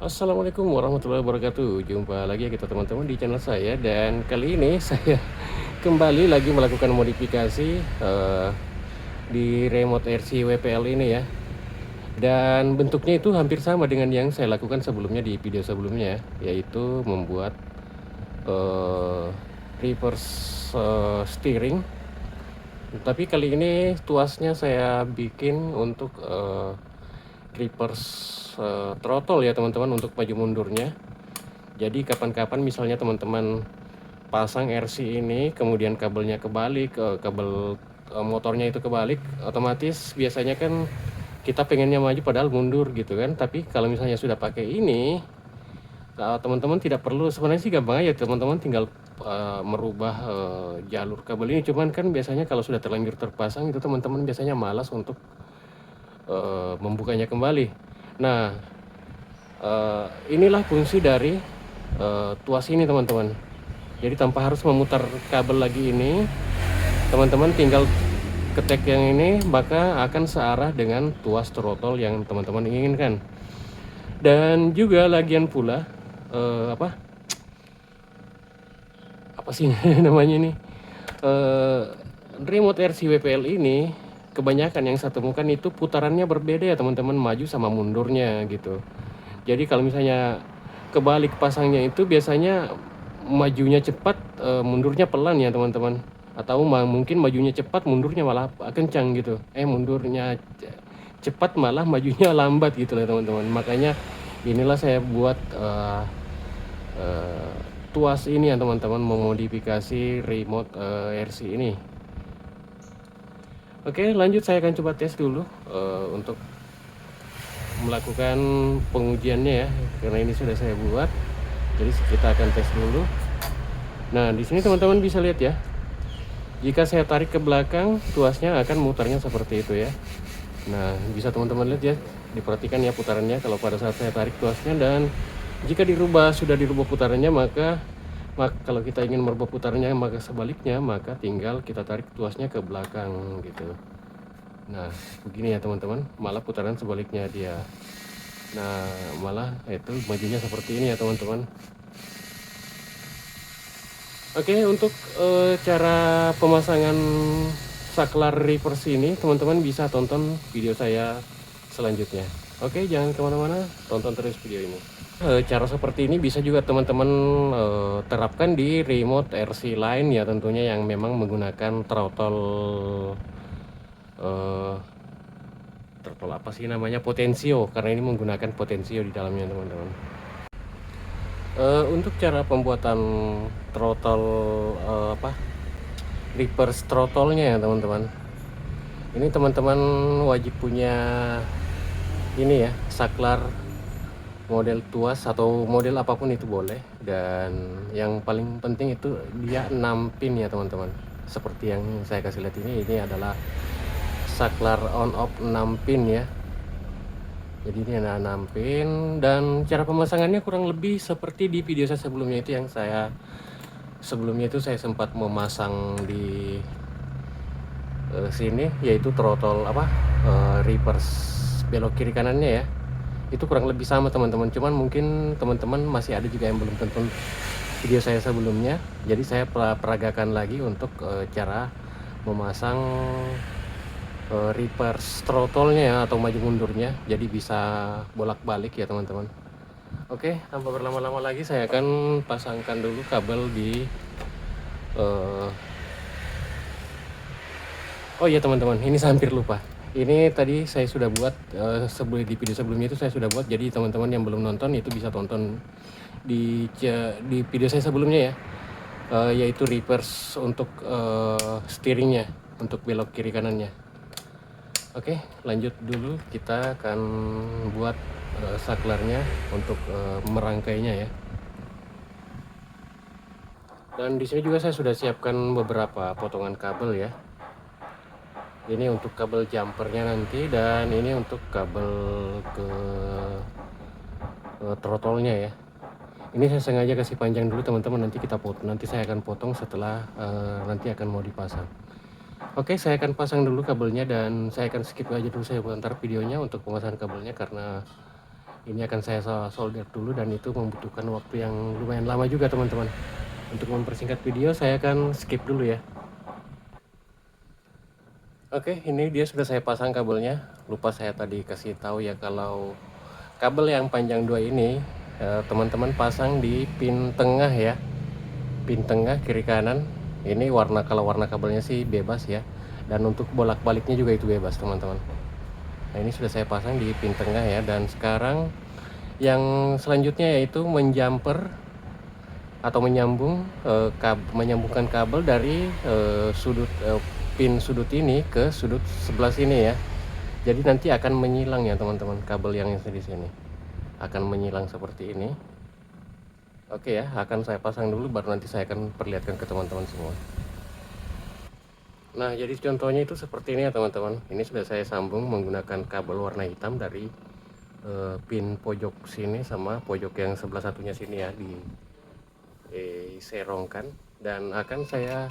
Assalamualaikum warahmatullahi wabarakatuh. Jumpa lagi ya kita teman-teman di channel saya dan kali ini saya kembali lagi melakukan modifikasi di remote RC WPL ini ya. Dan bentuknya itu hampir sama dengan yang saya lakukan sebelumnya di video sebelumnya, yaitu membuat eh, reverse steering. Tapi kali ini tuasnya saya bikin untuk reverse throttle ya teman-teman, untuk maju mundurnya. Jadi kapan-kapan misalnya teman-teman pasang RC ini kemudian kabelnya kebalik, kabel motornya itu kebalik, otomatis biasanya kan kita pengennya maju padahal mundur gitu kan. Tapi kalau misalnya sudah pakai ini, teman-teman tidak perlu, sebenarnya sih gampang aja, teman-teman tinggal merubah jalur kabel ini. Cuman kan biasanya kalau sudah terlanjur terpasang itu teman-teman biasanya malas untuk membukanya kembali. Nah, inilah fungsi dari tuas ini teman-teman. Jadi tanpa harus memutar kabel lagi ini, teman-teman tinggal ketek yang ini, maka akan searah dengan tuas throttle yang teman-teman inginkan. Dan juga lagian pula apa sih namanya ini, eh, remote RC WPL ini kebanyakan yang saya temukan itu putarannya berbeda ya teman-teman, maju sama mundurnya gitu. Jadi kalau misalnya kebalik pasangnya itu biasanya majunya cepat, mundurnya pelan ya teman-teman. Atau mungkin majunya cepat, mundurnya malah kencang gitu. Mundurnya cepat, malah majunya lambat gitu lah teman-teman. Makanya inilah saya buat eh, tuas ini ya teman-teman, memodifikasi remote RC ini. Oke, lanjut saya akan coba tes dulu untuk melakukan pengujiannya ya, karena ini sudah saya buat. Jadi kita akan tes dulu. Nah, di sini teman-teman bisa lihat ya. Jika saya tarik ke belakang, tuasnya akan mutarnya seperti itu ya. Nah, bisa teman-teman lihat ya, diperhatikan ya putarannya kalau pada saat saya tarik tuasnya. Dan jika sudah dirubah putarannya, maka kalau kita ingin merubah putarannya maka sebaliknya, maka tinggal kita tarik tuasnya ke belakang gitu. Nah, begini ya teman-teman, malah putaran sebaliknya dia. Nah, malah itu majunya seperti ini ya teman-teman. Oke, untuk cara pemasangan saklar reverse ini teman-teman bisa tonton video saya selanjutnya. Oke, jangan kemana-mana, tonton terus video ini. Cara seperti ini bisa juga teman-teman terapkan di remote RC lain ya, tentunya yang memang menggunakan throttle apa sih namanya, potensio, karena ini menggunakan potensio di dalamnya teman-teman. Untuk cara pembuatan throttle reverse throttle-nya ya teman-teman, ini teman-teman wajib punya ini ya, saklar model tuas atau model apapun itu boleh. Dan yang paling penting itu dia 6 pin ya teman-teman, seperti yang saya kasih lihat ini adalah saklar on off 6 pin ya. Jadi ini ada 6 pin, dan cara pemasangannya kurang lebih seperti di video saya sebelumnya itu, yang saya sebelumnya itu saya sempat memasang di sini, yaitu throttle reverse belok kiri kanannya ya. Itu kurang lebih sama teman-teman, cuman mungkin teman-teman masih ada juga yang belum tonton video saya sebelumnya. Jadi saya peragakan lagi untuk cara memasang reverse throttle-nya ya, atau maju mundurnya, jadi bisa bolak-balik ya teman-teman. Oke, tanpa berlama-lama lagi saya akan pasangkan dulu kabel di oh iya teman-teman, ini saya hampir lupa. Ini tadi saya sudah buat sebelum di video sebelumnya itu saya sudah buat. Jadi teman-teman yang belum nonton itu bisa tonton di video saya sebelumnya ya, yaitu reverse untuk steeringnya, untuk belok kiri kanannya. Oke, lanjut dulu, kita akan buat saklarnya untuk merangkainya ya. Dan di sini juga saya sudah siapkan beberapa potongan kabel ya. Ini untuk kabel jumpernya nanti, dan ini untuk kabel ke throttle-nya ya. Ini saya sengaja kasih panjang dulu teman-teman, nanti saya akan potong setelah nanti akan mau dipasang. Oke, saya akan pasang dulu kabelnya, dan saya akan skip aja dulu, saya antar videonya untuk pemasangan kabelnya, karena Ini akan saya solder dulu dan itu membutuhkan waktu yang lumayan lama juga teman-teman. Untuk mempersingkat video saya akan skip dulu ya. Oke, ini dia sudah saya pasang kabelnya. Lupa saya tadi kasih tahu ya kalau kabel yang panjang 2 ini teman-teman pasang di pin tengah ya. Pin tengah kiri kanan. Ini kalau warna kabelnya sih bebas ya. Dan untuk bolak-baliknya juga itu bebas teman-teman. Nah, ini sudah saya pasang di pin tengah ya, dan sekarang yang selanjutnya yaitu menjumper atau menyambungkan kabel dari pin sudut ini ke sudut sebelah sini ya. Jadi nanti akan menyilang ya teman-teman, kabel yang di sini akan menyilang seperti ini. Oke ya, akan saya pasang dulu baru nanti saya akan perlihatkan ke teman-teman semua. Nah, jadi contohnya itu seperti ini ya teman-teman. Ini sudah saya sambung menggunakan kabel warna hitam dari pin pojok sini sama pojok yang sebelah satunya sini ya, diserongkan, dan akan saya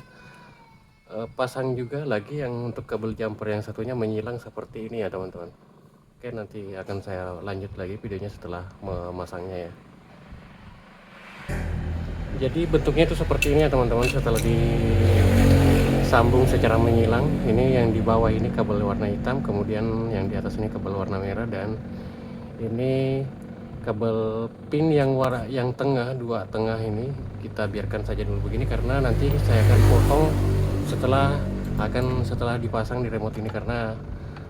pasang juga lagi yang untuk kabel jumper yang satunya menyilang seperti ini ya teman-teman. Oke, nanti akan saya lanjut lagi videonya setelah memasangnya ya. Jadi bentuknya itu seperti ini ya teman-teman, setelah disambung secara menyilang. Ini yang di bawah ini kabel warna hitam, kemudian yang di atas ini kabel warna merah, dan ini kabel pin yang tengah, dua tengah ini kita biarkan saja dulu begini karena nanti saya akan potong setelah dipasang di remote ini, karena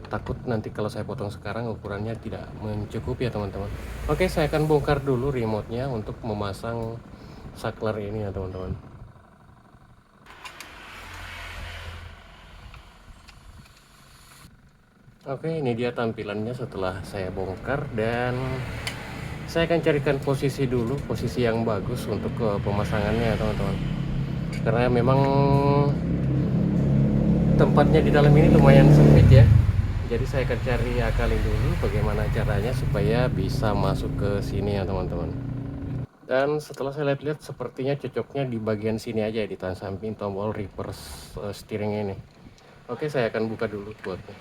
takut nanti kalau saya potong sekarang ukurannya tidak mencukupi ya teman-teman. Oke, saya akan bongkar dulu remote-nya untuk memasang saklar ini ya teman-teman. Oke, ini dia tampilannya setelah saya bongkar, dan saya akan carikan posisi yang bagus untuk pemasangannya ya teman-teman, karena memang tempatnya di dalam ini lumayan sempit ya. Jadi saya akan cari akalin dulu bagaimana caranya supaya bisa masuk ke sini ya teman-teman. Dan setelah saya lihat-lihat sepertinya cocoknya di bagian sini aja ya, di samping tombol reverse steering ini. Oke, saya akan buka dulu buatnya.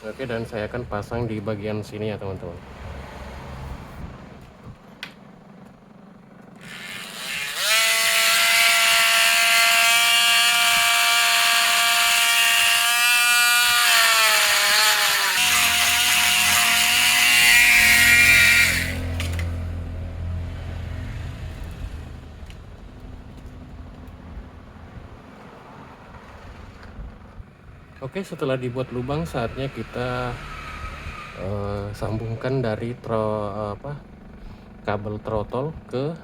Oke, dan saya akan pasang di bagian sini ya teman-teman. Oke, setelah dibuat lubang, saatnya kita sambungkan dari kabel throttle ke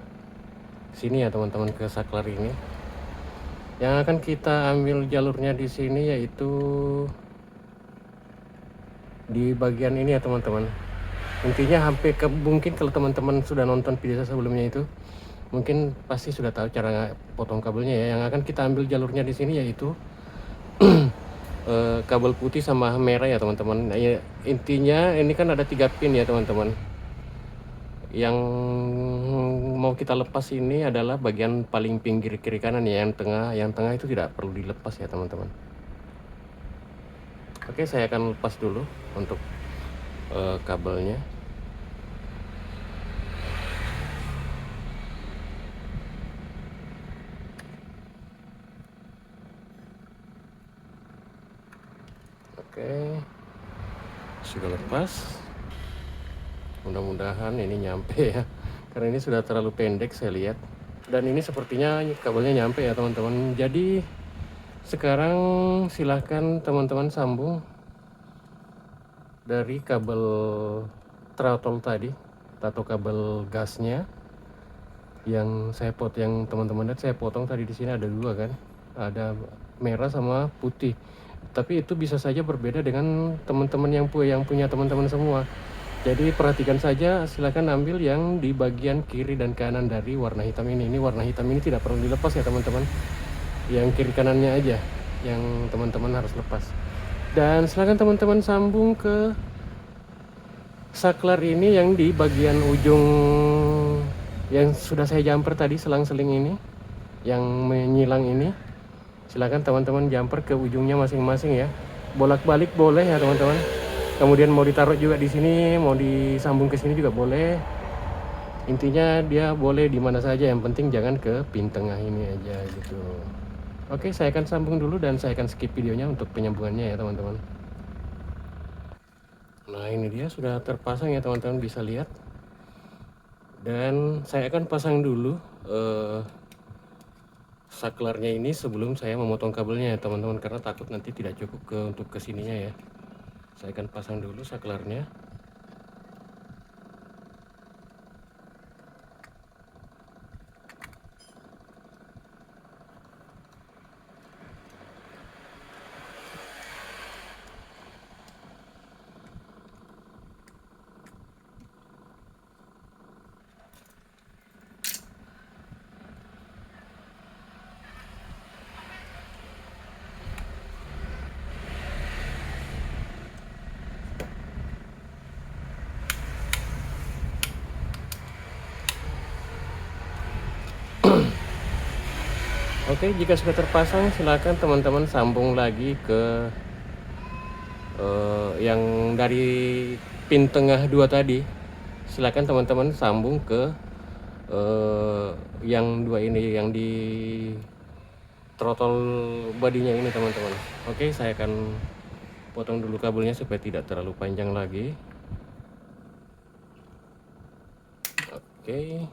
sini ya teman-teman, ke saklar ini. Yang akan kita ambil jalurnya di sini yaitu di bagian ini ya teman-teman. Intinya mungkin kalau teman-teman sudah nonton video saya sebelumnya itu, mungkin pasti sudah tahu cara potong kabelnya ya. Yang akan kita ambil jalurnya di sini yaitu kabel putih sama merah ya teman-teman. Nah, ya, intinya ini kan ada 3 pin ya teman-teman. Yang mau kita lepas ini adalah bagian paling pinggir kiri kanan ya, yang tengah itu tidak perlu dilepas ya teman-teman. Oke, saya akan lepas dulu untuk kabelnya. Oke, sudah lepas. Mudah-mudahan ini nyampe ya, karena ini sudah terlalu pendek saya lihat. Dan ini sepertinya kabelnya nyampe ya teman-teman. Jadi sekarang silahkan teman-teman sambung dari kabel throttle tadi atau kabel gasnya yang teman-teman lihat saya potong tadi. Di sini ada 2 kan, ada merah sama putih. Tapi itu bisa saja berbeda dengan teman-teman yang punya teman-teman semua. Jadi perhatikan saja, silakan ambil yang di bagian kiri dan kanan dari warna hitam ini. Ini warna hitam ini tidak perlu dilepas ya teman-teman. Yang kiri kanannya aja yang teman-teman harus lepas. Dan silakan teman-teman sambung ke saklar ini yang di bagian ujung yang sudah saya jumper tadi, selang-seling ini yang menyilang ini. Silakan teman-teman jumper ke ujungnya masing-masing ya. Bolak-balik boleh ya teman-teman. Kemudian mau ditaruh juga di sini, mau disambung ke sini juga boleh. Intinya dia boleh di mana saja, yang penting jangan ke pin tengah ini aja gitu. Oke, saya akan sambung dulu dan saya akan skip videonya untuk penyambungannya ya teman-teman. Nah, ini dia sudah terpasang ya teman-teman, bisa lihat. Dan saya akan pasang dulu saklarnya ini sebelum saya memotong kabelnya ya teman-teman, karena takut nanti tidak cukup untuk kesininya ya. Saya akan pasang dulu saklarnya. Oke, jika sudah terpasang silakan teman-teman sambung lagi ke yang dari pin tengah 2 tadi. Silakan teman-teman sambung ke yang 2 ini, yang di throttle bodinya ini teman-teman. Oke, saya akan potong dulu kabelnya supaya tidak terlalu panjang lagi. Oke.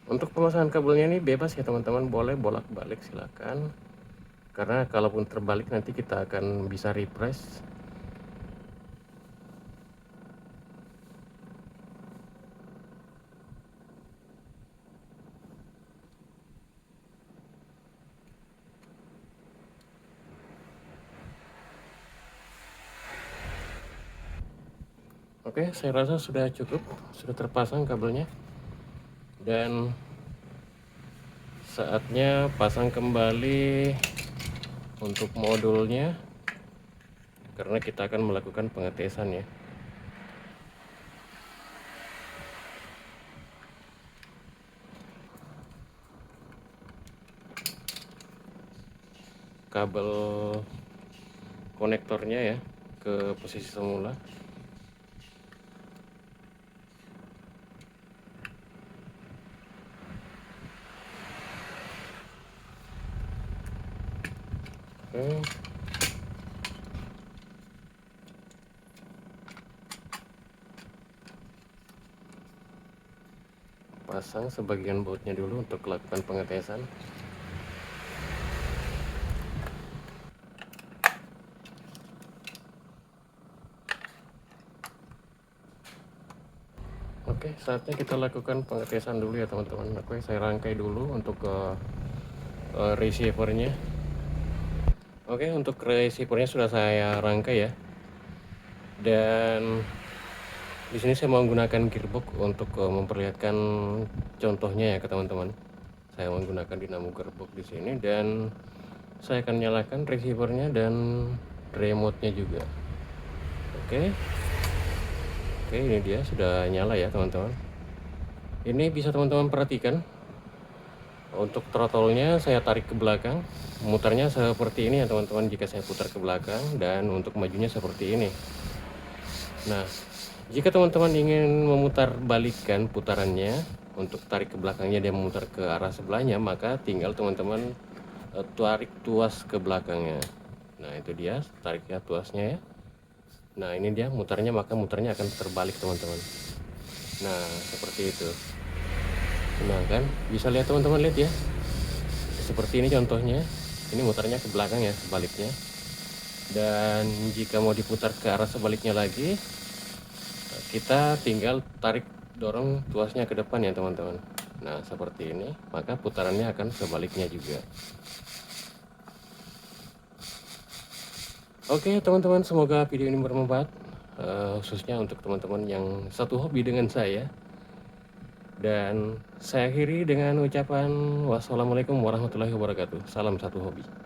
Untuk pemasangan kabelnya ini bebas ya teman-teman, boleh bolak-balik silakan. Karena kalaupun terbalik nanti kita akan bisa refresh. Oke, saya rasa sudah cukup, sudah terpasang kabelnya. Dan saatnya pasang kembali untuk modulnya, karena kita akan melakukan pengetesan ya. Kabel konektornya ya ke posisi semula. Oke. Pasang sebagian bautnya dulu untuk melakukan pengetesan. Oke, saatnya kita lakukan pengetesan dulu ya teman-teman. Oke, saya rangkai dulu untuk receivernya. Oke, untuk receivernya sudah saya rangkai ya. Dan di sini saya menggunakan gearbox untuk memperlihatkan contohnya ya ke teman-teman. Saya menggunakan dinamo gearbox di sini dan saya akan nyalakan receivernya dan remote-nya juga. Oke. Oke, ini dia sudah nyala ya teman-teman. Ini bisa teman-teman perhatikan Untuk throttle-nya saya tarik ke belakang, mutarnya seperti ini ya teman-teman jika saya putar ke belakang, dan untuk majunya seperti ini. Nah, jika teman-teman ingin memutar balikan putarannya, untuk tarik ke belakangnya dan memutar ke arah sebelahnya, maka tinggal teman-teman tarik tuas ke belakangnya. Nah, itu dia tariknya tuasnya ya. Nah, ini dia mutarnya, maka mutarnya akan terbalik teman-teman. Nah, seperti itu. Nah kan, bisa lihat teman-teman, lihat ya. Seperti ini contohnya. Ini mutarnya ke belakang ya, sebaliknya. Dan jika mau diputar ke arah sebaliknya lagi, kita tinggal tarik dorong tuasnya ke depan ya teman-teman. Nah, seperti ini, maka putarannya akan sebaliknya juga. Oke teman-teman, semoga video ini bermanfaat, khususnya untuk teman-teman yang satu hobi dengan saya. Dan saya akhiri dengan ucapan wassalamualaikum warahmatullahi wabarakatuh. Salam satu hobi.